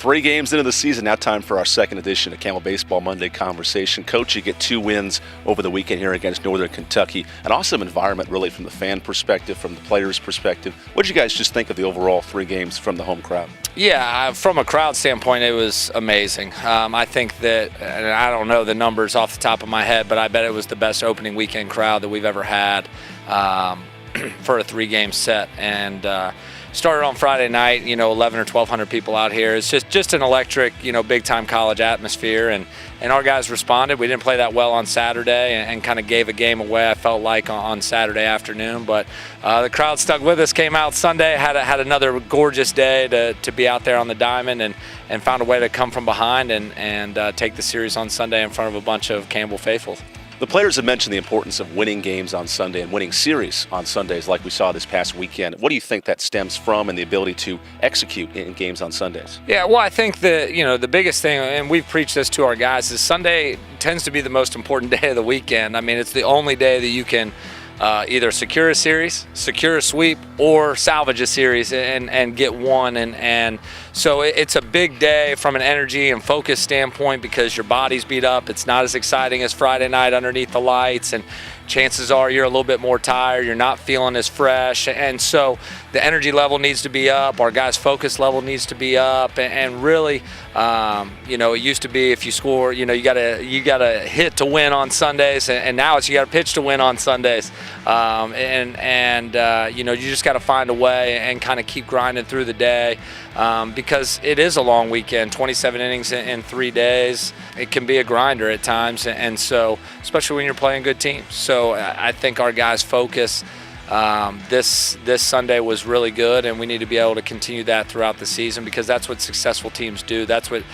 3 games into the season, now time for our second edition of Camel Baseball Monday Conversation. Coach, you get 2 wins over the weekend here against Northern Kentucky. An awesome environment, really, from the fan perspective, from the players' perspective. What did you guys just think of the overall 3 games from the home crowd? Yeah, from a crowd standpoint, it was amazing. I think that, and I don't know the numbers off the top of my head, but I bet it was the best opening weekend crowd that we've ever had for a 3-game set. And started on Friday night, 11 or 1,200 people out here. It's just an electric, big-time college atmosphere, and our guys responded. We didn't play that well on Saturday and kind of gave a game away, I felt like, on Saturday afternoon. But the crowd stuck with us, came out Sunday, had another gorgeous day to be out there on the diamond, and found a way to come from behind and take the series on Sunday in front of a bunch of Campbell faithful. The players have mentioned the importance of winning games on Sunday and winning series on Sundays like we saw this past weekend. What do you think that stems from, and the ability to execute in games on Sundays? Yeah, well, I think that, the biggest thing, and we've preached this to our guys, is Sunday tends to be the most important day of the weekend. I mean, it's the only day that you can either secure a series, secure a sweep, or salvage a series and get one. And so it's a big day from an energy and focus standpoint because your body's beat up. It's not as exciting as Friday night underneath the lights, and chances are you're a little bit more tired. You're not feeling as fresh. And so the energy level needs to be up. Our guys' focus level needs to be up. And really, it used to be if you score, you gotta hit to win on Sundays, and now it's you gotta pitch to win on Sundays. You just gotta find a way and kind of keep grinding through the day because it is a long weekend, 27 innings in 3 days. It can be a grinder at times, and so especially when you're playing good teams. So I think our guys' focus this Sunday was really good, and we need to be able to continue that throughout the season because that's what successful teams do. That's what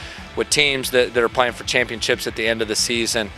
teams that are playing for championships at the end of the season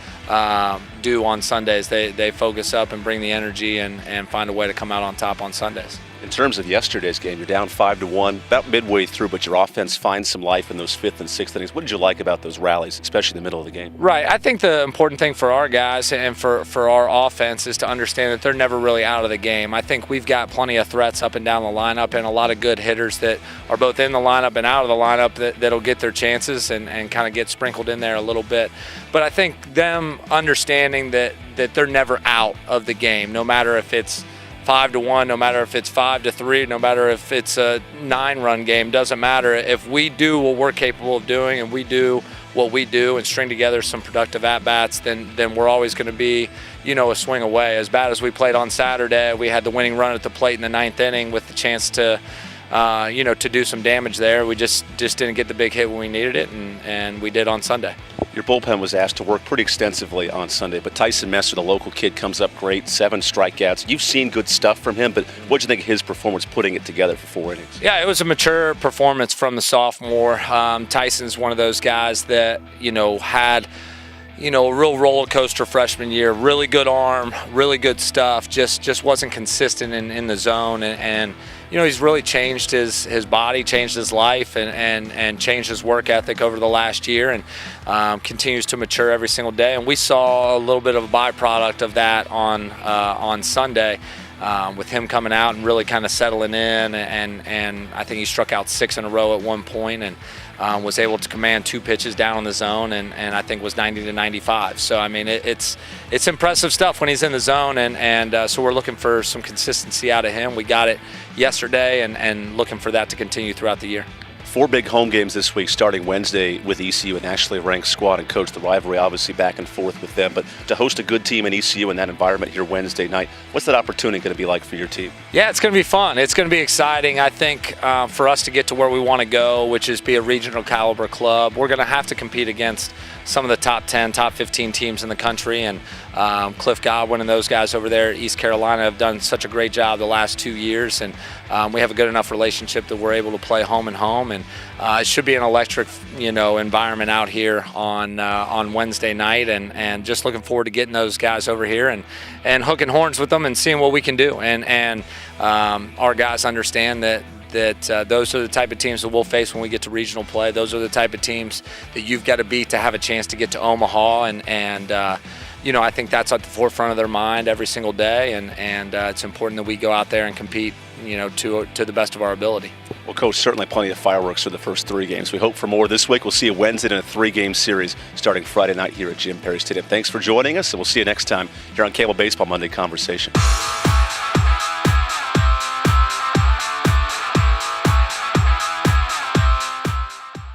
do on Sundays. They focus up and bring the energy and find a way to come out on top on Sundays. In terms of yesterday's game, you're down 5-1, about midway through, but your offense finds some life in those 5th and 6th innings. What did you like about those rallies, especially in the middle of the game? Right. I think the important thing for our guys and for our offense is to understand that they're never really out of the game. I think we've got plenty of threats up and down the lineup and a lot of good hitters that are both in the lineup and out of the lineup that'll get their chances and kind of get sprinkled in there a little bit. But I think them understanding that they're never out of the game, no matter if it's 5-1, no matter if it's 5-3, no matter if it's a 9-run game, doesn't matter. If we do what we're capable of doing and we do what we do and string together some productive at-bats, then we're always going to be, a swing away. As bad as we played on Saturday, we had the winning run at the plate in the 9th inning with the chance to do some damage there. We just didn't get the big hit when we needed it, and we did on Sunday. Your bullpen was asked to work pretty extensively on Sunday, but Tyson Messer, the local kid, comes up great, 7 strikeouts. You've seen good stuff from him, but what do you think of his performance putting it together for 4 innings? Yeah, it was a mature performance from the sophomore. Tyson's one of those guys that, had a real roller coaster freshman year, really good arm, really good stuff, just wasn't consistent in the zone, and he's really changed his body, changed his life, and changed his work ethic over the last year, and continues to mature every single day. And we saw a little bit of a byproduct of that on Sunday. With him coming out and really kind of settling in, and I think he struck out 6 in a row at one point, and was able to command 2 pitches down in the zone, and I think was 90-95. So I mean, it's impressive stuff when he's in the zone, and so we're looking for some consistency out of him. We got it yesterday, and looking for that to continue throughout the year. 4 big home games this week, starting Wednesday with ECU, a nationally ranked squad, and coach, the rivalry obviously back and forth with them. But to host a good team in ECU in that environment here Wednesday night, what's that opportunity going to be like for your team? Yeah, it's going to be fun. It's going to be exciting. I think for us to get to where we want to go, which is be a regional caliber club, we're going to have to compete against some of the top 10, top 15 teams in the country. And Cliff Godwin and those guys over there at East Carolina have done such a great job the last 2 years. And we have a good enough relationship that we're able to play home and home. And it should be an electric, environment out here on Wednesday night. And just looking forward to getting those guys over here and hooking horns with them and seeing what we can do. And our guys understand that those are the type of teams that we'll face when we get to regional play. Those are the type of teams that you've got to beat to have a chance to get to Omaha and I think that's at the forefront of their mind every single day, and it's important that we go out there and compete, to the best of our ability. Well, Coach, certainly plenty of fireworks for the first 3 games. We hope for more this week. We'll see you Wednesday in a 3-game series starting Friday night here at Jim Perry Stadium. Thanks for joining us, and we'll see you next time here on Campbell Baseball Monday Conversation.